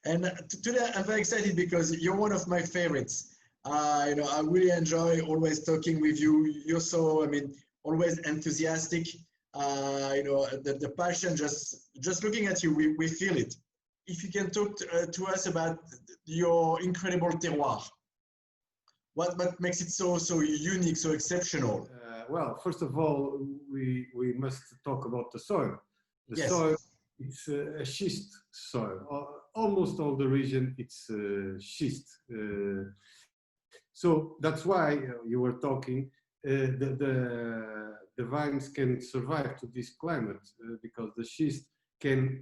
And today I'm very excited because you're one of my favorites. I really enjoy always talking with you. You're so, always enthusiastic. The passion, just looking at you, we feel it. If you can talk to us about your incredible terroir, what makes it so unique, so exceptional? Well, first of all, we must talk about the soil. The yes. soil, it's a schist soil. Almost all the region, it's schist. So that's why you were talking. The vines can survive to this climate because the schist can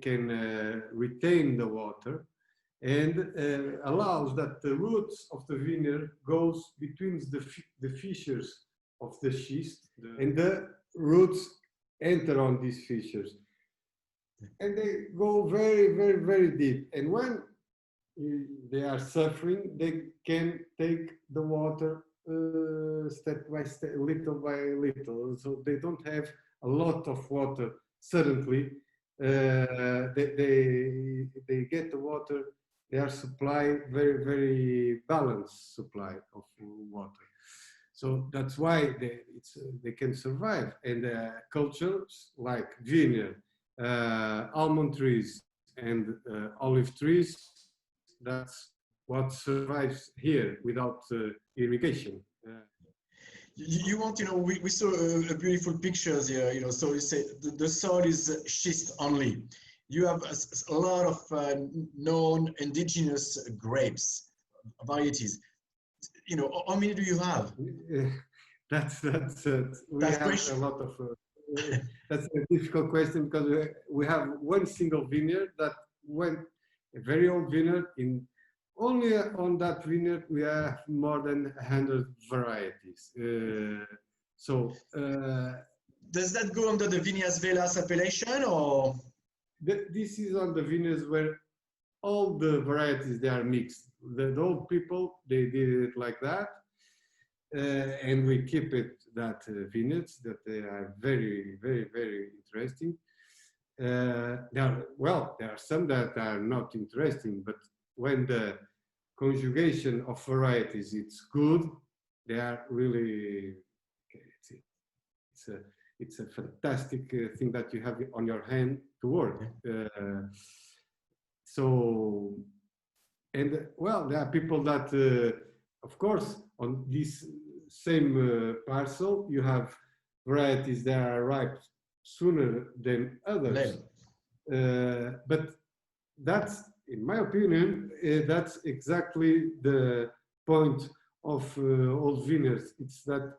retain the water and allows that the roots of the vineyard goes between the fissures of the schist, and the roots enter on these fissures, and they go very, very, very deep. And when they are suffering, they can take the water step by step, little by little. So they don't have a lot of water suddenly. They get the water. They are supplied very, very balanced supply of water. So that's why they can survive. And cultures like vineyard, almond trees, and olive trees, that's what survives here without irrigation. You want, we saw a beautiful pictures here, so you say the soil is schist only. You have a lot of known indigenous grapes, varieties. How many do you have? That's we have a lot of. That's a difficult question because we have one single vineyard that went a very old vineyard. Only on that vineyard we have more than 100 varieties. Does that go under the Viñas Velas appellation, or? This is on the vineyards where all the varieties, they are mixed. The old people, they did it like that, and we keep it that vineyards that they are very, very, very interesting. There are some that are not interesting, but when the conjugation of varieties it's good, they are really. It's a fantastic thing that you have on your hand to work. There are people that, of course, on this same parcel, you have varieties that are ripe sooner than others. But that's, in my opinion, that's exactly the point of old vineyards. It's that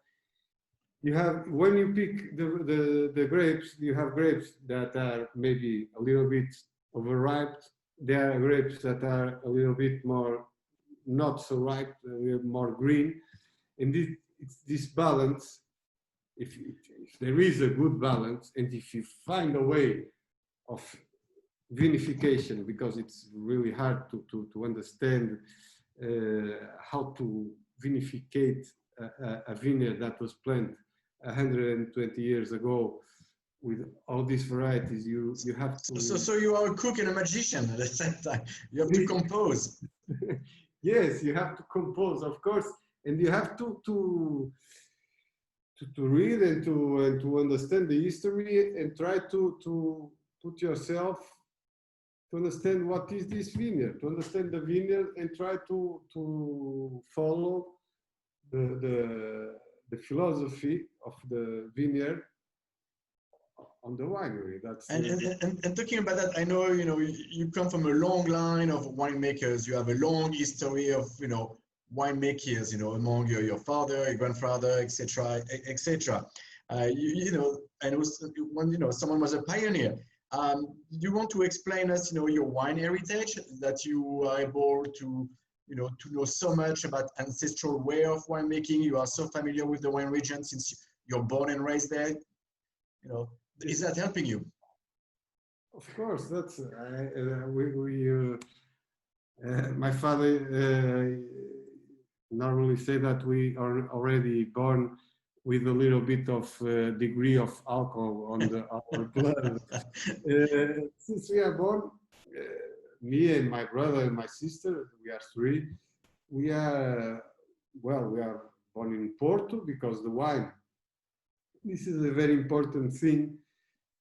you have, when you pick the grapes, you have grapes that are maybe a little bit overripe. There are grapes that are a little bit more not so ripe, a little more green. And it's this balance, if there is a good balance, and if you find a way of vinification, because it's really hard to understand how to vinificate a vineyard that was planted 120 years ago with all these varieties. You have to. So you are a cook and a magician at the same time. You have to compose. Yes, you have to compose, of course, and you have to read and to understand the history and try to put yourself to understand what is this vineyard, to understand the vineyard and try to follow the philosophy of the vineyard on the winery. That's and talking about that, I know you come from a long line of winemakers. You have a long history of winemakers. Among your father, your grandfather, etc., etc. And when someone was a pioneer. You want to explain us, your wine heritage, that you are able to know so much about ancestral way of winemaking. You are so familiar with the wine region since you're born and raised there. Is that helping you? Of course, that's my father normally say that we are already born with a little bit of degree of alcohol on our blood. Since we are born, me and my brother and my sister, we are three. We are born in Porto because the wine, this is a very important thing.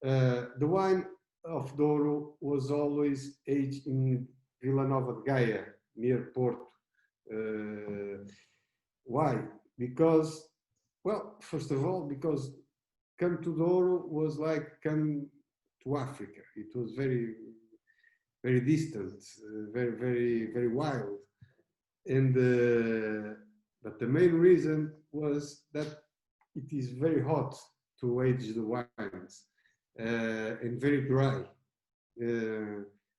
The wine of Douro was always aged in Vila Nova de Gaia, near Porto. Why? Because, well, first of all, because come to Douro was like come to Africa. It was very, very distant, very wild. And but the main reason was that it is very hot to age the wines and very dry.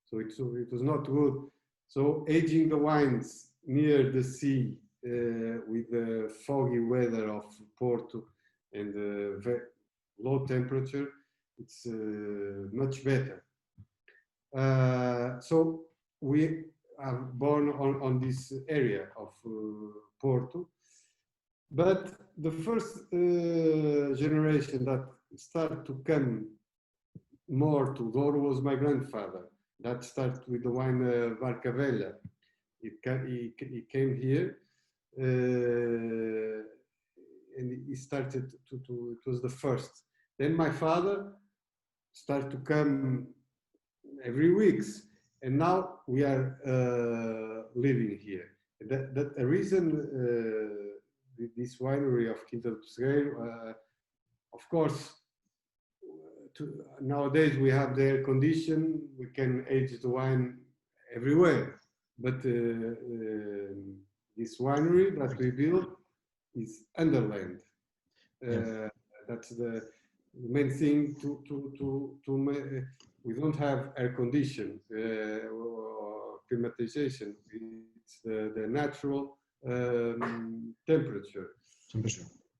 So it was not good. So aging the wines near the sea with the foggy weather of Porto and very low temperature, it's much better. So we are born on this area of Porto, but the first generation that started to come more to Douro was my grandfather. That started with the wine Barca Velha. He came here and he started it was the first. Then my father started to come every weeks, and now we are living here. That a reason this winery of Quinta Do Pessegueiro, of course, nowadays we have the air condition, we can age the wine everywhere, but this winery that we built is underland. That's the main thing we don't have air condition or climatization. It's the natural temperature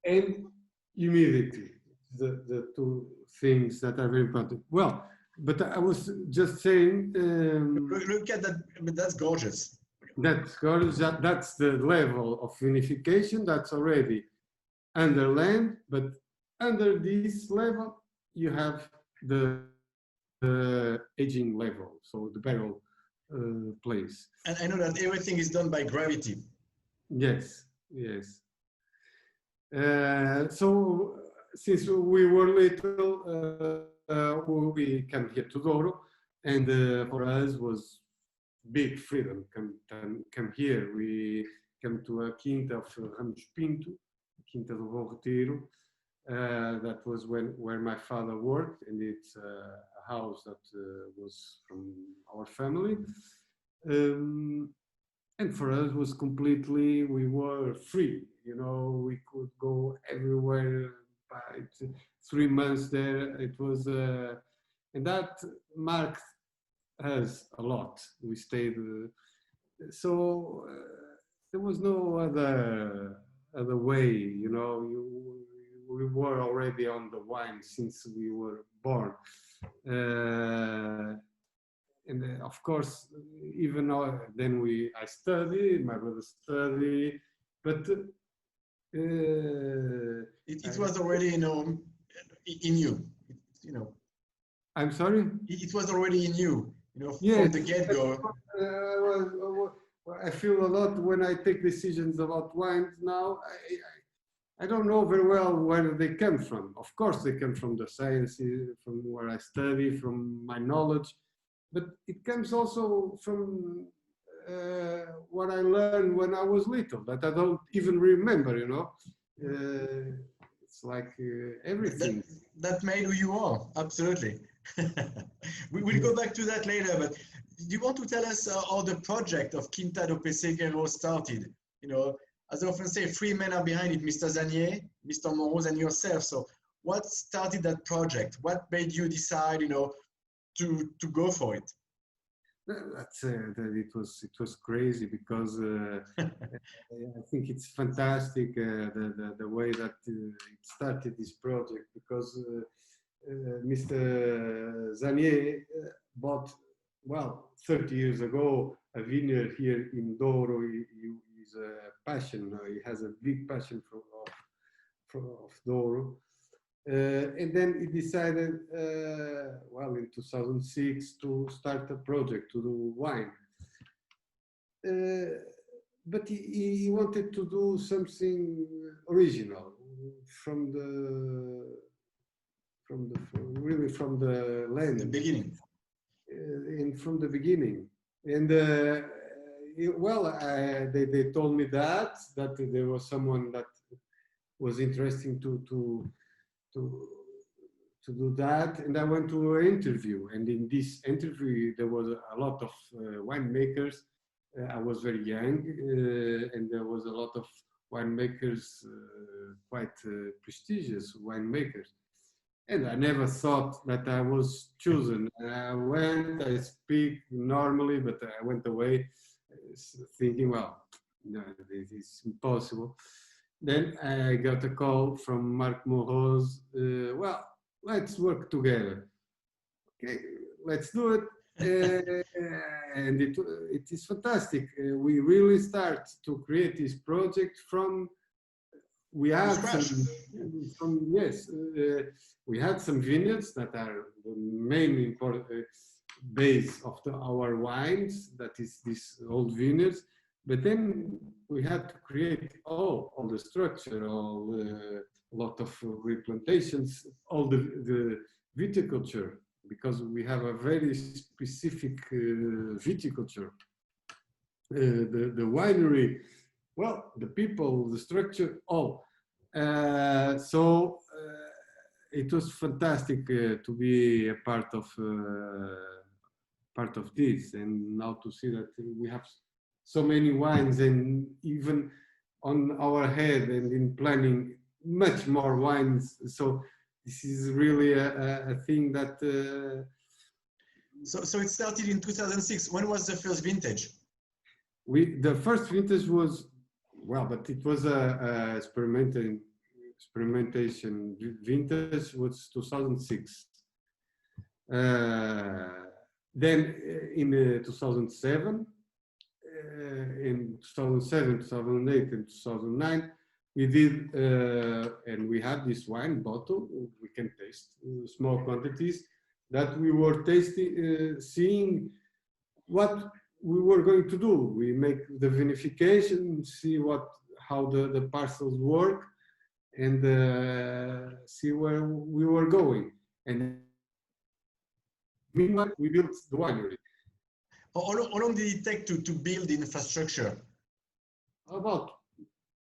and humidity, the two things that are very important. Well, but I was just saying. Look at that, but that's gorgeous. That's gorgeous. That's the level of vinification that's already underland, but under this level you have the aging level, so the barrel place. And I know that everything is done by gravity. Yes, yes. So since we were little, we came here to Douro, and for us was big freedom. Come here. We came to a quinta of Ramos Pinto, Quinta do Bom Retiro. That was where my father worked, and it's a house that was from our family. And for us was completely, we were free, you know, we could go everywhere by 3 months there. It was, and that marked us a lot. We stayed, so there was no other way, you know, we were already on the wine since we were born. And of course, even then I studied, my brother studied, but it was already, you know, in you, you know. I'm sorry? It was already in you, you know, yes, from the get-go. I feel a lot when I take decisions about wines now. I don't know very well where they come from. Of course, they come from the science, from where I study, from my knowledge. But it comes also from what I learned when I was little, that I don't even remember, you know. It's like everything. That made who you are, absolutely. We'll go back to that later, but do you want to tell us how the project of Quinta Do Pessegueiro started? You know, as I often say, 3 men are behind it, Mr. Xavier, Mr. Morose, and yourself. So what started that project? What made you decide, you know, to go for it? It was crazy because I think it's fantastic the way that it started this project, because Mr. Xavier bought, well, 30 years ago a vineyard here in Douro. He's a passion. He has a big passion of Douro, And then he decided, well, in 2006 to start a project to do wine. But he wanted to do something original from really from the land. The beginning. And from the beginning. And they told me that there was someone that was interesting to do that, and I went to an interview, and in this interview there was a lot of winemakers. I was very young, and there was a lot of winemakers, quite prestigious winemakers. And I never thought that I was chosen. I went, I speak normally, but I went away thinking, well, no, this is impossible. Then I got a call from Marc Morose, well, let's work together. Okay, let's do it. And it is fantastic. We really start to create this project from, we had we had some vineyards that are the main important base of our wines, that is these old vineyards, but then we had to create all the structure, a lot of replantations, all the viticulture, because we have a very specific viticulture. The winery, well, the people, the structure, all. So it was fantastic to be a part of this, and now to see that we have so many wines, and even on our head and in planning much more wines. So this is really a thing that. So it started in 2006. When was the first vintage? The first vintage was, well, but it was a experimentation vintage was 2006. Then in 2007, in 2007, 2008, and 2009, we did, and we had this wine bottle. We can taste small quantities that we were tasting, seeing what we were going to do. We make the vinification, see how the parcels work, and see where we were going. And meanwhile, we built the winery. How long did it take to build the infrastructure? About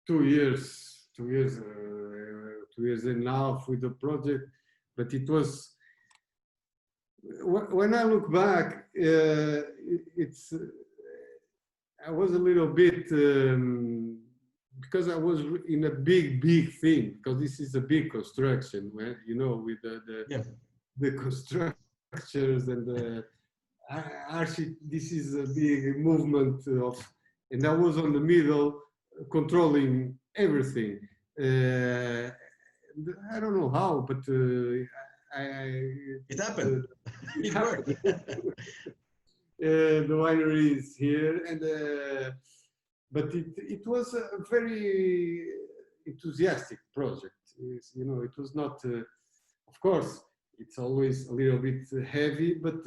2 years, 2 years, 2 years and a half with the project. But it was, when I look back, I was a little bit, because I was in a big thing, because this is a big construction, where, you know, with the constructors and the this is a big movement of, and I was on the middle controlling everything. I don't know how, but it happened. It happened. The winery is here, and but it was a very enthusiastic project. You know, it was not, of course, it's always a little bit heavy, but.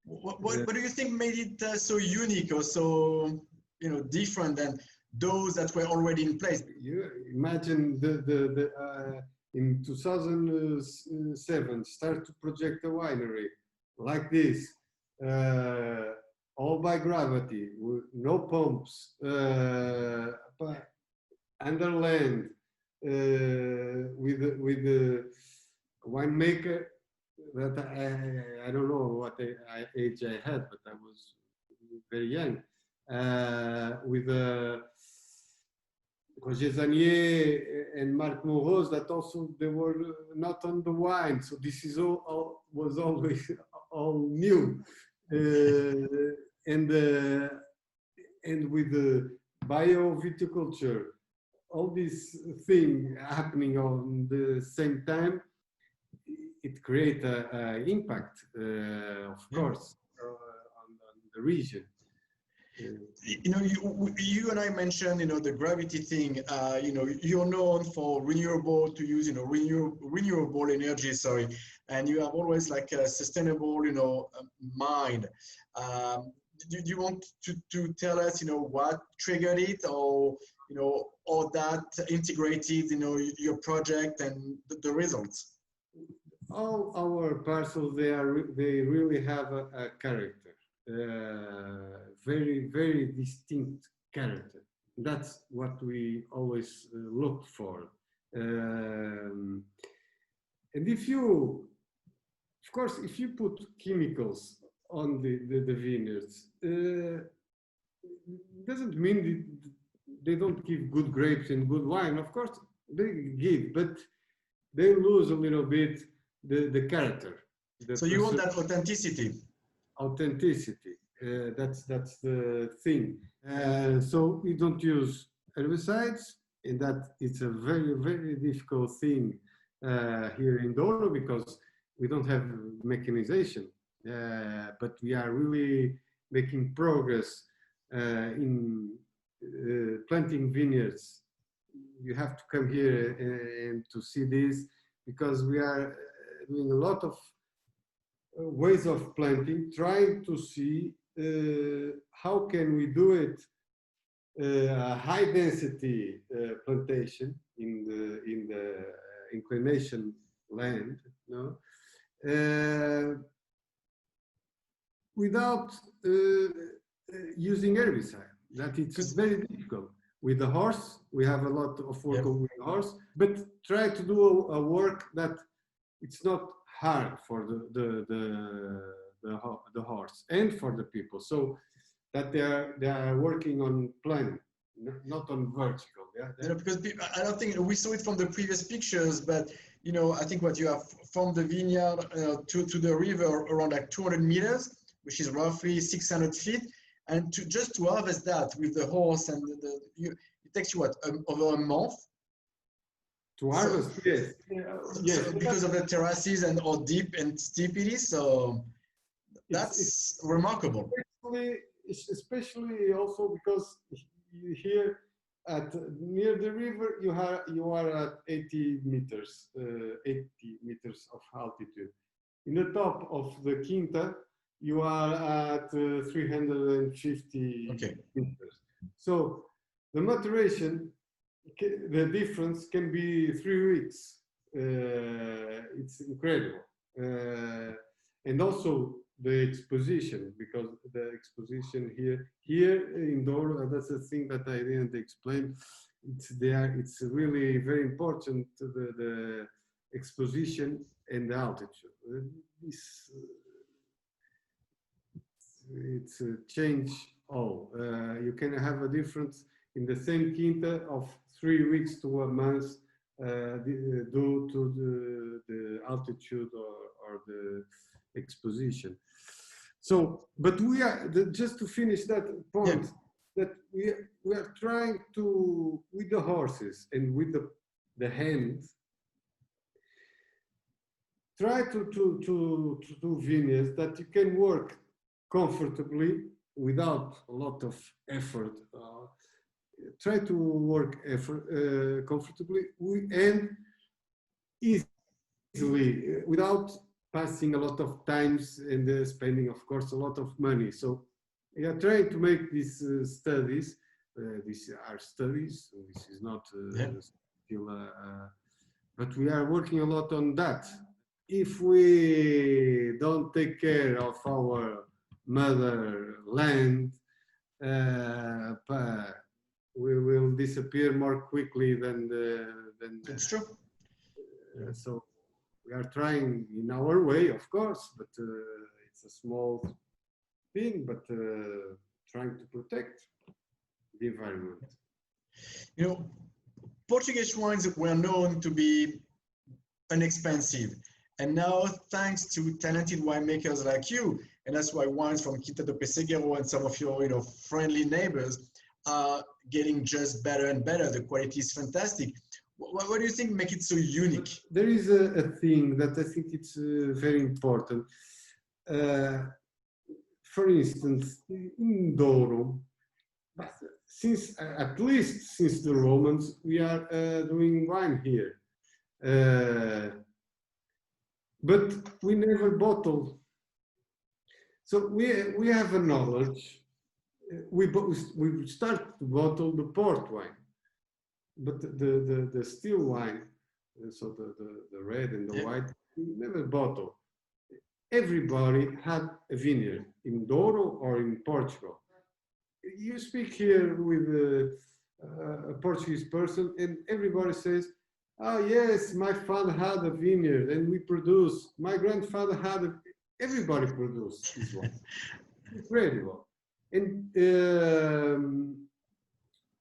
What do you think made it so unique or so, you know, different than those that were already in place? You imagine in 2007 start to project a winery like this, all by gravity, with no pumps, under land, with the winemaker. That I don't know what age I had, but I was very young. With Roger Zanier and Marc Morose, that also they were not on the wine, so this is was always all new. And with the bio-viticulture, all this thing happening on the same time. It creates an impact, of course, on the region. You know, you and I mentioned, you know, the gravity thing. You know, you're known for renewable energy. Sorry, and you have always like a sustainable, you know, mind. Do you want to tell us, you know, what triggered it, or you know, or that integrated, you know, your project and the results? All our parcels, they really have a character, very distinct character. That's what we always look for. And if you, of course, if you put chemicals on the vineyards, doesn't mean they don't give good grapes and good wine. Of course, they give, but they lose a little bit the character. So you want that authenticity. Authenticity. That's the thing. So we don't use herbicides, and that it's a very difficult thing here in Douro because we don't have mechanization. But we are really making progress in planting vineyards. You have to come here and to see this, because we are doing a lot of ways of planting, trying to see how can we do it a high density plantation in the inclination land, no? Without using herbicide. That it's very difficult. With the horse, we have a lot of work with the horse, but try to do a work that it's not hard for the horse and for the people. So that they are working on plan, not on vertical. Yeah, because I don't think we saw it from the previous pictures, but you know, I think what you have from the vineyard to the river around like 200 meters, which is roughly 600 feet. And just to harvest that with the horse and it takes you what, over a month? To harvest, so, yes. Yes. So because of the terraces and how deep and steep it is, so that's remarkable. Especially also because here near the river you are at 80 meters of altitude. In the top of the Quinta, you are at 350 meters. So the maturation, the difference can be 3 weeks. It's incredible. And also the exposition, because the exposition here in Douro, that's the thing that I didn't explain. It's really very important, the exposition and the altitude. It's change all. You can have a difference in the same Quinta of 3 weeks to a month due to the altitude or the exposition. So, but we are, just to finish that point, that we are trying to, with the horses and with the hands, try to do vineyards that you can work comfortably without a lot of effort. Try to work comfortably and easily without passing a lot of times and spending, of course, a lot of money. So we are trying to make these studies. These are studies. This is not still, but we are working a lot on that. If we don't take care of our motherland, we will disappear more quickly than It's true. So we are trying in our way, of course, but it's a small thing, but trying to protect the environment. You know, Portuguese wines were known to be inexpensive. And now, thanks to talented winemakers like you, and that's why wines from Quinta Do Pessegueiro and some of your friendly neighbors are getting just better and better. The quality is fantastic. What do you think make it so unique? There is a thing that I think it's very important. For instance, in Douro, but since at least since the Romans, we are doing wine here, but we never bottle. So we have a knowledge. We start to bottle the port wine, but the still wine, so the red and the white, we never bottle. Everybody had a vineyard in Douro or in Portugal. You speak here with a Portuguese person, and everybody says, "Oh yes, my father had a vineyard, and we produce. My grandfather had a." Everybody produced this one. Incredible. And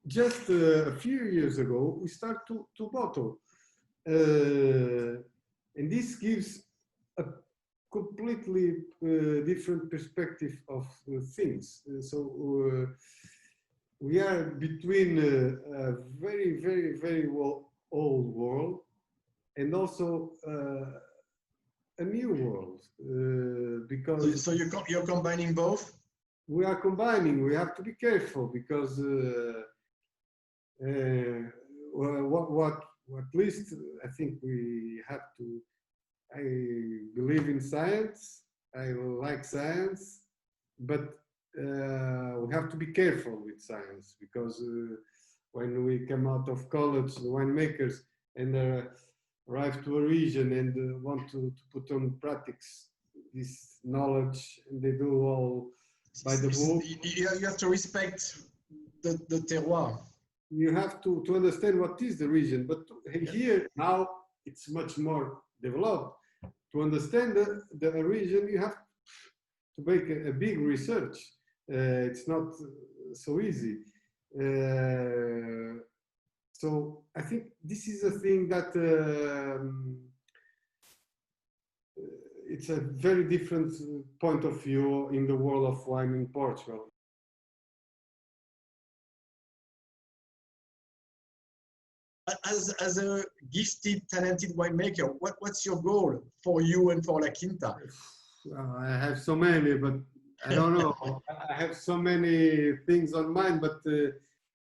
just a few years ago, we start to bottle. And this gives a completely different perspective of things. So we are between a very, very, very old world and also a new world, because so you're combining both. We are combining. We have to be careful because what at least I think we have to. I believe in science. I like science, but we have to be careful with science because when we come out of college, the winemakers and arrive to a region and want to put on practice this knowledge, and they do all by the book. You have to respect the terroir. You have to understand what is the region, but here now it's much more developed. To understand the region, you have to make a big research. It's not so easy. So I think this is a thing that it's a very different point of view in the world of wine in Portugal. As a gifted, talented winemaker, what's your goal for you and for La Quinta? I have so many, but I don't know. I have so many things on mind, but the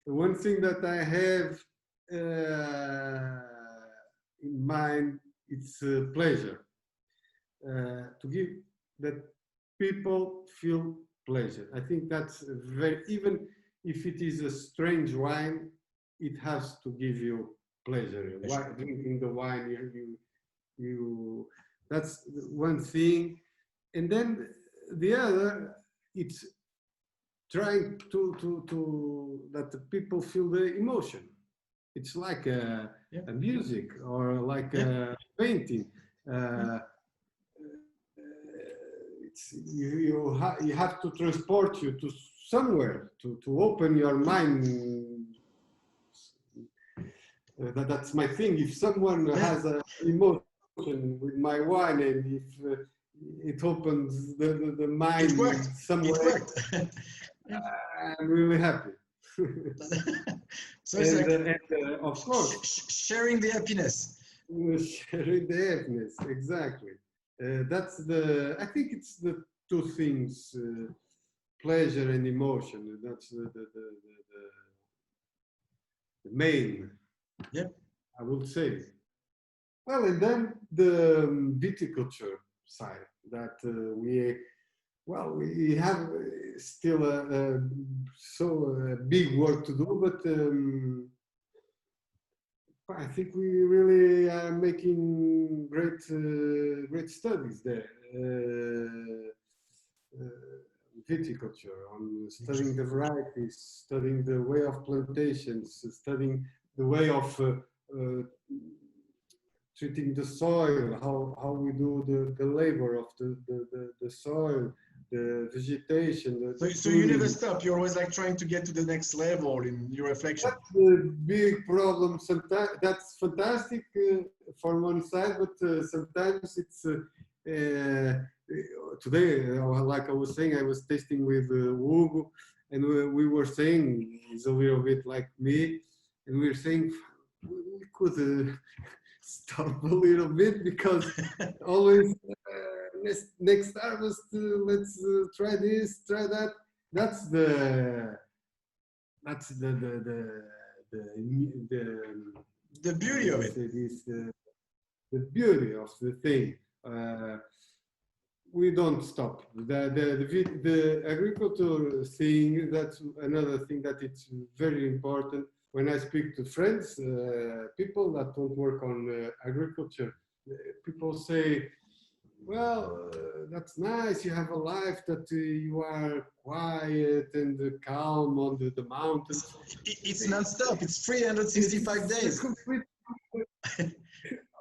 one thing that I have in mind, it's pleasure. To give that people feel pleasure. I think that's very, even if it is a strange wine, it has to give you pleasure. Drinking the wine, that's one thing. And then the other, it's trying to that the people feel the emotion. It's like a music or like a painting. You have to transport you to somewhere to open your mind. That's my thing. If someone has an emotion with my wine, and if it opens the mind somewhere, I'm really happy. So it's of course, sharing the happiness. Sharing the happiness, exactly. That's I think it's the two things, pleasure and emotion. That's the main, I would say. Well, and then the viticulture side that we have still a big work to do, but I think we really are making great studies there. Viticulture, on studying the varieties, studying the way of plantations, studying the way of treating the soil, how we do the labor of the soil, the vegetation. So you never stop. You're always like trying to get to the next level in your reflection. That's the big problem. Sometimes that's fantastic from one side, but sometimes it's today, like I was saying, I was tasting with Hugo, and we were saying he's a little bit like me, and we were saying we could stop a little bit because always next harvest let's try this, try that. That's the that's the beauty of it. The beauty of the thing. We don't stop. The agriculture thing, that's another thing that it's very important. When I speak to friends, people that don't work on agriculture, people say, well, that's nice, you have a life that you are quiet and calm on the mountains. It's non-stop, it's 365 days.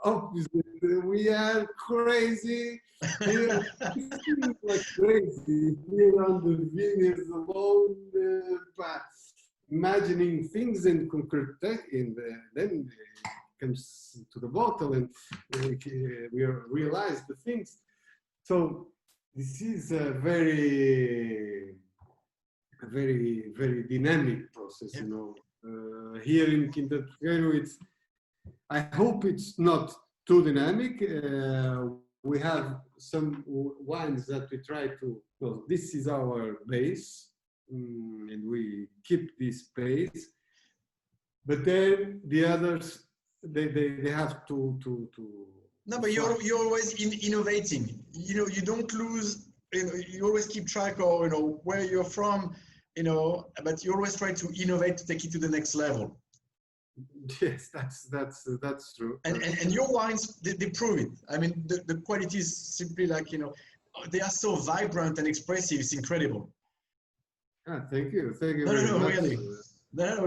Obviously, we are crazy. Here, like crazy. Here on the vineyards alone, but imagining things in concrete, then it comes to the bottle and we realize the things. So this is a very dynamic process, you know. Here in Quinta Do Pessegueiro, I hope it's not too dynamic. We have some wines that we try to, well, this is our base, and we keep this base. But then the others, they have to. No, but you're always innovating. You know, you don't lose. You know, you always keep track of, you know, where you're from. You know, but you always try to innovate to take it to the next level. Yes, that's true. And your wines, they prove it. I mean, the quality is simply like, you know, they are so vibrant and expressive. It's incredible. Ah, thank you very much. Really. No,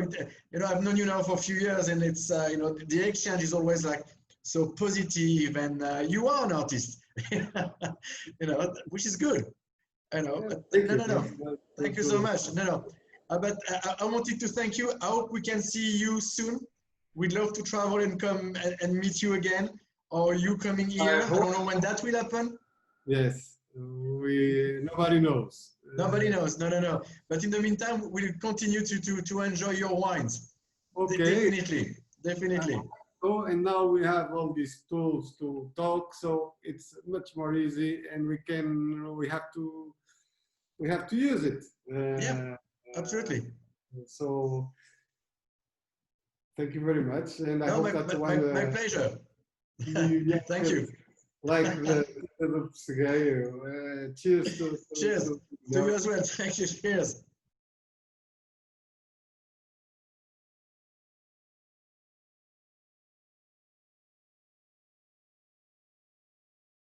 you know, I've known you now for a few years, and it's you know, the exchange is always like so positive, and you are an artist, you know, which is good. You know, thank you so much. But I wanted to thank you. I hope we can see you soon. We'd love to travel and come and meet you again, or you coming here. I don't know when that will happen. Yes, nobody knows. Nobody knows. No. But in the meantime, we'll continue to enjoy your wines. Okay. Definitely. Oh, and now we have all these tools to talk, so it's much more easy, and we have to use it. Yeah, absolutely. So thank you very much, and I hope that's my pleasure. Thank you. Like the Pessegueiro. Cheers to you as well. Thank you. Cheers.